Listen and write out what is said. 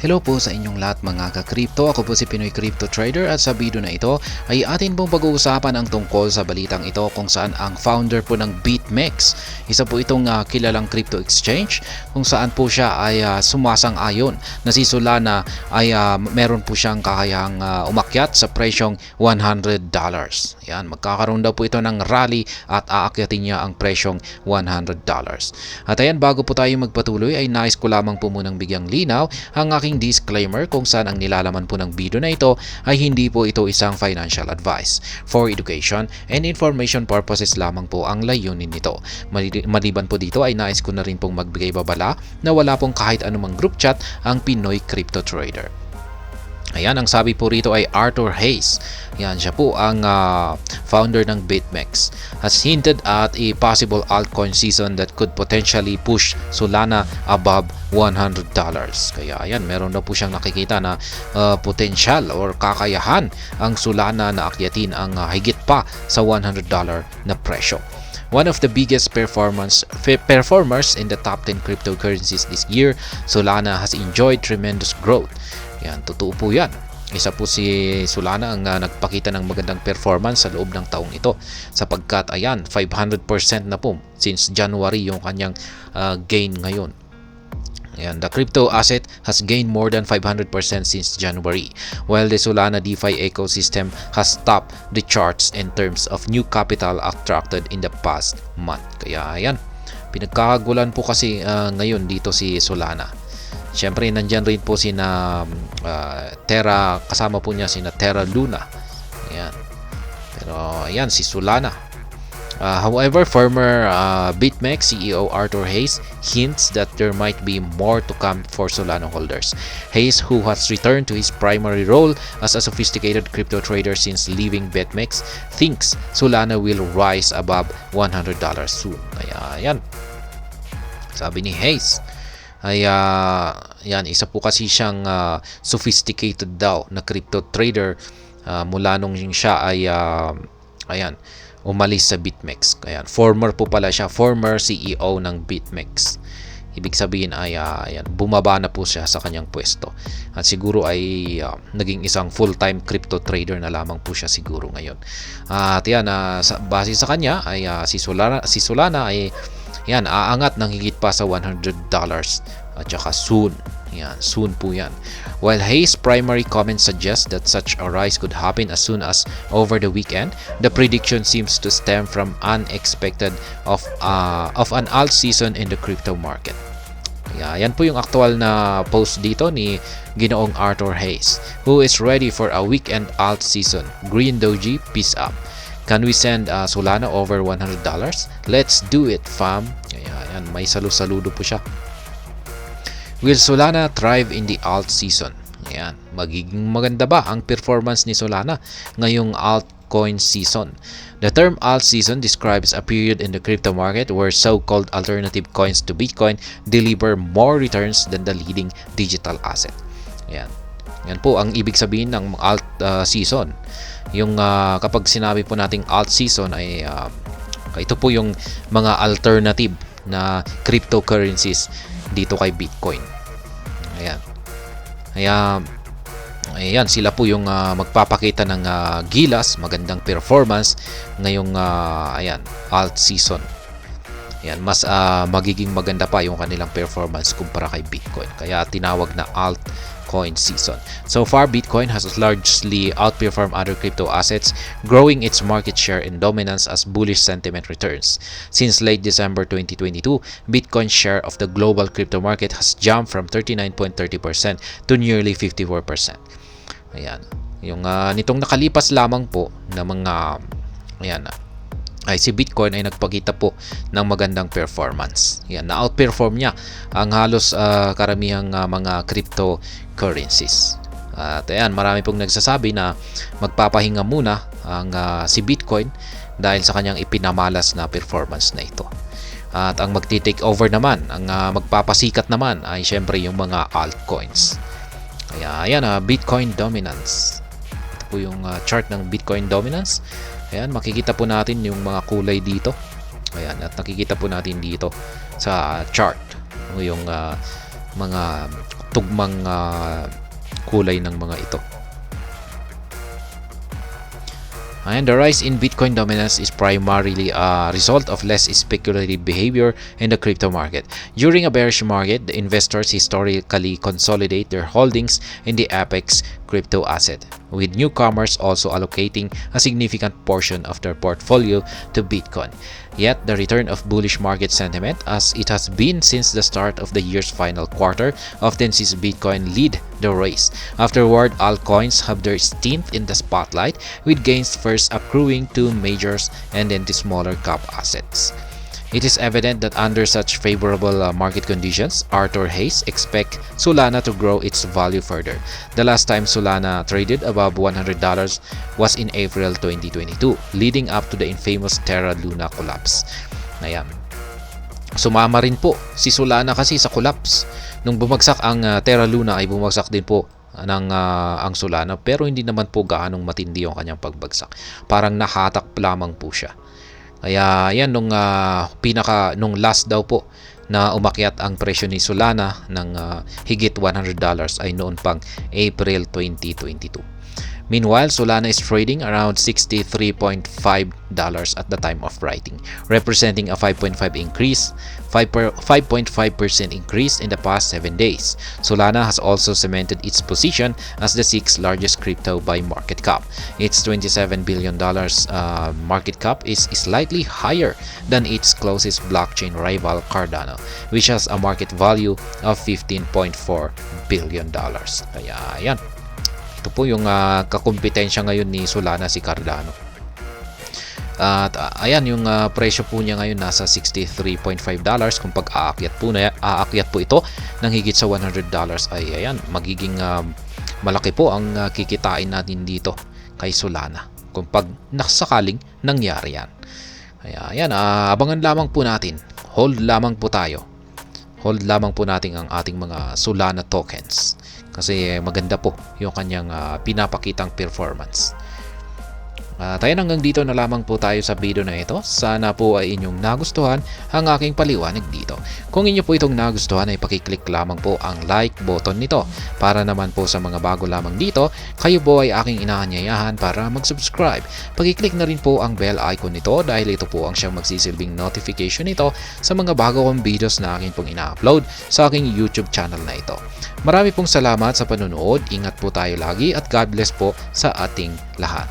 Hello po sa inyong lahat mga ka-crypto. Ako po si Pinoy Crypto Trader at sa video na ito ay atin pong pag-uusapan ang tungkol sa balitang ito kung saan ang founder po ng BitMEX. Isa po itong kilalang crypto exchange kung saan po siya ay sumasang-ayon na si Solana ay meron po siyang kakayahang umakyat sa presyong $100. Yan, magkakaroon daw po ito ng rally at aakyatin niya ang presyong $100. At ayan, bago po tayo magpatuloy ay nais ko lamang po munang bigyang linaw ang aking disclaimer kung saan ang nilalaman po ng video na ito ay hindi po ito isang financial advice. For education and information purposes lamang po ang layunin nito. Maliban po dito ay nais ko na rin pong magbigay babala na wala pong kahit anumang group chat ang Pinoy Crypto Trader. Ayan, ang sabi po rito ay Arthur Hayes. Yan, siya po ang founder ng BitMEX. Has hinted at a possible altcoin season that could potentially push Solana above $100. Kaya ayan, meron na po siyang nakikita na potential or kakayahan ang Solana na akyatin ang higit pa sa $100 na presyo. One of the biggest performers in the top 10 cryptocurrencies this year, Solana has enjoyed tremendous growth. Yan, totoo po yan. Isa po si Solana ang nagpakita ng magandang performance sa loob ng taong ito sapagkat ayan, 500% na po since January yung kanyang gain ngayon. Ayan, the crypto asset has gained more than 500% since January, while the Solana DeFi ecosystem has topped the charts in terms of new capital attracted in the past month. Kaya ayan, pinagkakagulan po kasi ngayon dito si Solana. Siyempre, nandyan rin po sina Terra, kasama po niya sina Terra Luna. Ayan. Pero ayan, si Solana. However, former BitMEX CEO Arthur Hayes hints that there might be more to come for Solana holders. Hayes, who has returned to his primary role as a sophisticated crypto trader since leaving BitMEX, thinks Solana will rise above $100 soon. Kaya ayan, sabi ni Hayes ay yan, isa po kasi siyang sophisticated daw na crypto trader mula nung siya ay ayan, umalis sa BitMEX. Ayan, former po pala siya, former CEO ng BitMEX. Ibig sabihin ay ayan, bumaba na po siya sa kanyang pwesto. At siguro ay naging isang full-time crypto trader na lamang po siya siguro ngayon. At yan, base sa kanya ay si Solana ay yan, aangat ng higit pa sa $100 at saka soon. Yan, soon po yan. While Hayes' primary comment suggests that such a rise could happen as soon as over the weekend, the prediction seems to stem from unexpected of an alt season in the crypto market. Kaya yan po yung aktual na post dito ni Ginoong Arthur Hayes, who is ready for a weekend alt season. Green Doji, peace up. Can we send Solana over $100? Let's do it, fam. Kaya yan, may saludo po siya. Will Solana thrive in the alt season? Ayan, magiging maganda ba ang performance ni Solana ngayong altcoin season? The term alt season describes a period in the crypto market where so-called alternative coins to Bitcoin deliver more returns than the leading digital asset. Ayan. Yan po ang ibig sabihin ng alt season. Yung kapag sinabi po nating alt season ay ito po yung mga alternative na cryptocurrencies dito kay Bitcoin. Ayan. Ayan, sila po yung magpapakita ng gilas, magandang performance ngayong ayan, alt season. Ayan, mas magiging maganda pa yung kanilang performance kumpara kay Bitcoin. Kaya tinawag na altcoin season. So far, Bitcoin has largely outperformed other crypto assets, growing its market share and dominance as bullish sentiment returns. Since late December 2022, Bitcoin's share of the global crypto market has jumped from 39.30% to nearly 54%. Ayan. Yung nitong nakalipas lamang po na mga ayan, ay si Bitcoin ay nagpakita po ng magandang performance. Yan, na-outperform niya ang halos karamihang mga cryptocurrencies. At ayan, marami pong nagsasabi na magpapahinga muna ang si Bitcoin dahil sa kanyang ipinamalas na performance na ito. At ang magti-take over naman, ang magpapasikat naman ay syempre yung mga altcoins. Kaya ayan, Bitcoin dominance. Ito po yung chart ng Bitcoin dominance. Ayan, makikita po natin yung mga kulay dito. Ayan, at nakikita po natin dito sa chart yung mga tugmang kulay ng mga ito. And the rise in Bitcoin dominance is primarily a result of less speculative behavior in the crypto market. During a bearish market, the investors historically consolidate their holdings in the apex crypto asset, with newcomers also allocating a significant portion of their portfolio to Bitcoin. Yet, the return of bullish market sentiment, as it has been since the start of the year's final quarter, often sees Bitcoin lead the race. Afterward, altcoins have their stint in the spotlight, with gains first accruing to majors and then to smaller cap assets. It is evident that under such favorable market conditions, Arthur Hayes expects Solana to grow its value further. The last time Solana traded above $100 was in April 2022, leading up to the infamous Terra Luna collapse. Ayan. Sumama rin po si Solana kasi sa collapse. Nung bumagsak ang Terra Luna ay bumagsak din po ang Solana, pero hindi naman po gaanong matindi yung kanyang pagbagsak. Parang nahatak lamang po siya. Kaya yan nung last daw po na umakyat ang presyo ni Solana ng higit $100 ay noon pang April 2022. Meanwhile, Solana is trading around $63.5 at the time of writing, representing a 5.5% increase in the past 7 days. Solana has also cemented its position as the 6th largest crypto by market cap. Its $27 billion market cap is slightly higher than its closest blockchain rival Cardano, which has a market value of $15.4 billion. Kaya yan. Ito po yung kakumpetensya ngayon ni Solana, si Cardano. At ayan, yung presyo po niya ngayon nasa $63.5. Kung aakyat po ito ng higit sa $100 ay ayan, magiging malaki po ang kikitain natin dito kay Solana kung pag nasakaling nangyari yan. Kaya ayan, abangan lamang po natin. Hold lamang po tayo. Hold lamang po natin ang ating mga Solana tokens. Kasi maganda po yung kanyang pinapakitang performance. Tayo hanggang dito na lamang po tayo sa video na ito. Sana po ay inyong nagustuhan ang aking paliwanag dito. Kung inyo po itong nagustuhan ay pakiclick lamang po ang like button nito. Para naman po sa mga bago lamang dito, kayo po ay aking inaanyayahan para mag-subscribe. Pakiclick na rin po ang bell icon nito dahil ito po ang siyang magsisilbing notification nito sa mga bago kong videos na akin pong ina-upload sa aking YouTube channel na ito. Marami pong salamat sa panonood. Ingat po tayo lagi at God bless po sa ating lahat.